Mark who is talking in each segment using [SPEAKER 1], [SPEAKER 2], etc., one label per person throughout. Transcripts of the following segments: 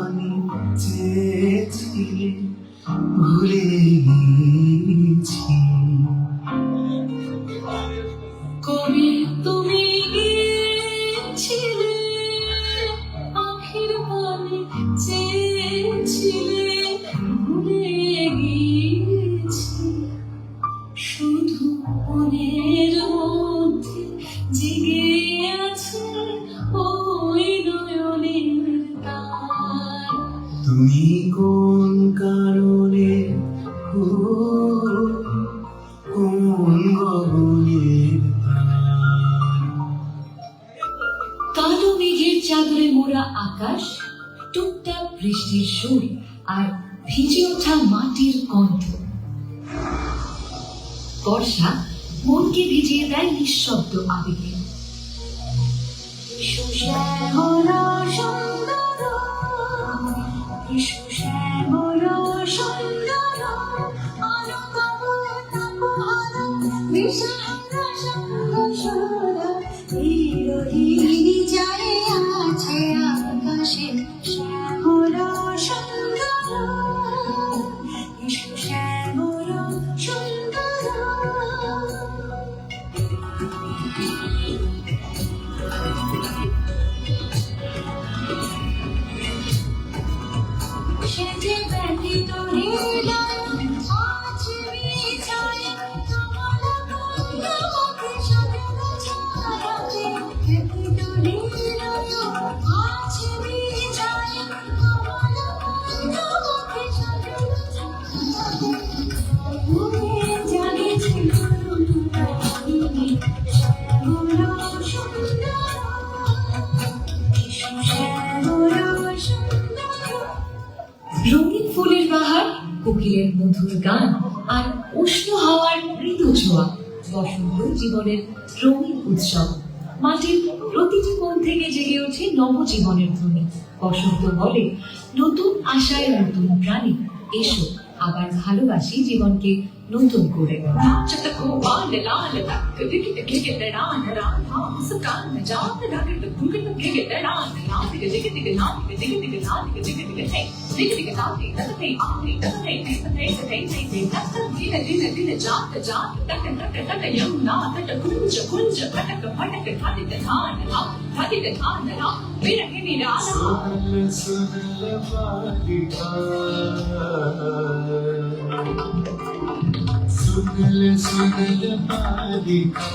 [SPEAKER 1] আমি চেয়েছিলে ভুলে গিয়েছি।
[SPEAKER 2] কবি তুমি গিয়েছিলে আখির পানে চেয়েছিলে ভুলে গিয়েছি। শুধু মনের মধ্যে জেগে আছে ওই নয়নের তার।
[SPEAKER 1] তুমি কোন কারণে কোন গগনের তার।
[SPEAKER 2] কালো মেঘের চাদরে মোড়া আকাশ, টুকটাক বৃষ্টির সুর আর ভিজে ওঠা মাটির গন্ধ। বর্ষা মনকে ভিজিয়ে দেয় নিঃশব্দ আবেগে। সুশ্যামল সুন্দর, সুশ্যামল সুন্দর, অনুপম তপোবন, বিশাল সঙ্গসুর, বিরোহিণী যায় আছে আকাশে। শ্যামল সুন্দর, সুশ্যামল সুন্দর। সেজে ব্যথিত হৃদয় আজ বিজয়, কমল গন্ধ মুখে সাজানো ছায়াতে। ব্যথিত হৃদয় আজ বিজয়, কমল গন্ধ মুখে সাজানো ছায়াতে। মনে জাগেছে করুণ কাহিনী, শ্যামল সুন্দর, শ্যামল সুন্দর। রঙিন ফুলের বাহার, কোকিলের মধুর গান আর উষ্ণ হাওয়ার মৃদু ছোঁয়া। বসন্ত জীবনের রঙিন উৎসব। মাটির প্রতিটি কোণ থেকে জেগে ওঠে নবজীবনের ধ্বনি। বসন্ত বলে, নতুন আশায় নতুন প্রাণী, এসো আবার ভালোবাসি জীবনকে নতুন করে।
[SPEAKER 1] सुनल सुनल बालिका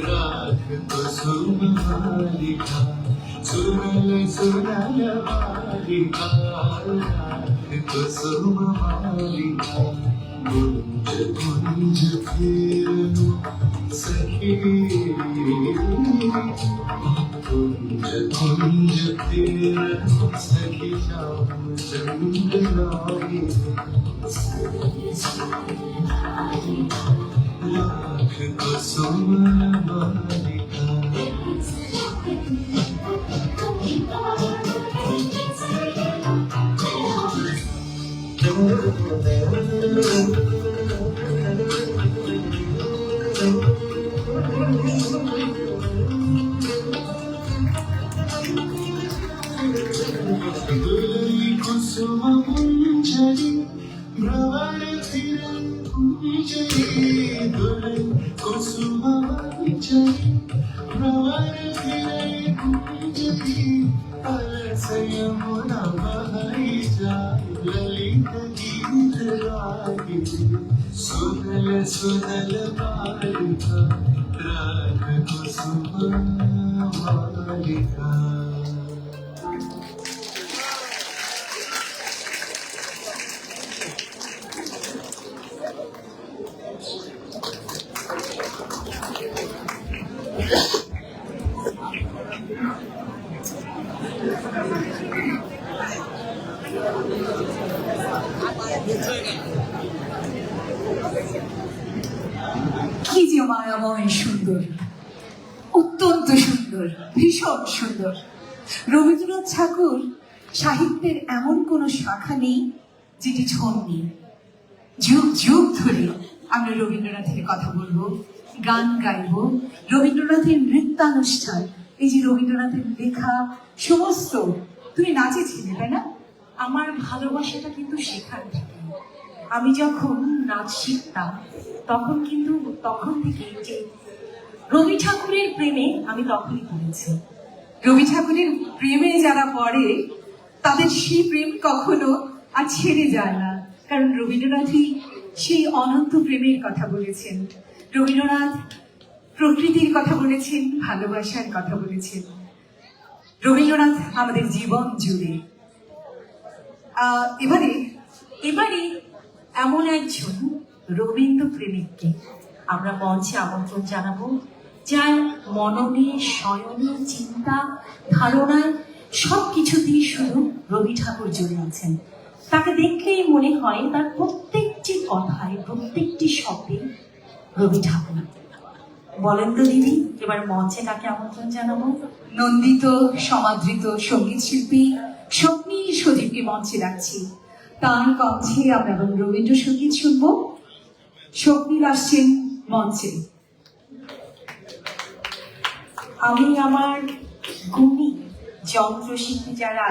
[SPEAKER 1] राख कुसुम मालिका। सुनल सुनल बालिका राख कुसुम मालिका। गुंज गुंज फिरनु सखी, गुंज गुंज फिरनु सखी, श्याम चंद्राई। लाख कुसुम मालिका। दुलई कुसुम मंजरी भ्रमर फिरन कुंजरी। दुलई कुसुम मंजरी भ्रमर फिरन कुंजरी। अलस यमुना बहई जाए ललित गीत गाए। सुनल सुनल बालिका राख कुसुम मालिका।
[SPEAKER 3] কি যে মায়াময় সুন্দর, অত্যন্ত সুন্দর, ভীষণ সুন্দর। রবীন্দ্রনাথ ঠাকুর সাহিত্যের এমন কোন শাখা নেই যেটি ছন্দি। যুগ যুগ ধরে আমরা রবীন্দ্রনাথের কথা বলবো, গান গাইব, রবীন্দ্রনাথের নৃত্যানুষ্ঠান, এই যে রবীন্দ্রনাথের লেখা সমস্ত। তুমি নাচেছিলে তাই না? আমার ভালোবাসাটা কিন্তু সেখান থেকে। আমি যখন নাচ শিখতাম তখন থেকে যে রবি ঠাকুরের প্রেমে আমি তখনই পড়েছি। রবি ঠাকুরের প্রেমে যারা পড়ে তাদের সেই প্রেম কখনো আর ছেড়ে যায় না, কারণ রবীন্দ্রনাথই সেই অনন্ত প্রেমের কথা বলেছেন। রবীন্দ্রনাথ প্রকৃতির কথা বলেছেন, ভালোবাসার কথা বলেছেন। রবীন্দ্রনাথ আমাদের জীবন জুড়ে। এবারে এমন একজন রবীন্দ্র প্রেমিককে আমরা মঞ্চে আমন্ত্রণ জানাবো, যার মননে, শয়নে, চিন্তা, ধারণায় সবকিছুতেই শুধু রবি ঠাকুর জুড়ে আছেন। তাকে দেখলেই মনে হয় তার প্রত্যেকটি কথায়, প্রত্যেকটি শব্দে রবি ঠাকুর। বলেন তো দিদি, এবার মঞ্চে কাকে আমন্ত্রণ জানাবো? নন্দিত সমাদৃত সঙ্গীত শিল্পী স্বপ্নীল সুদীপকে মঞ্চে রাখছি। তার কণ্ঠে আমরা রবীন্দ্রসঙ্গীত শুনবো। স্বপ্নীল আসছেন মঞ্চে। আমি আমার গুণী যন্ত্রশিল্পী যারা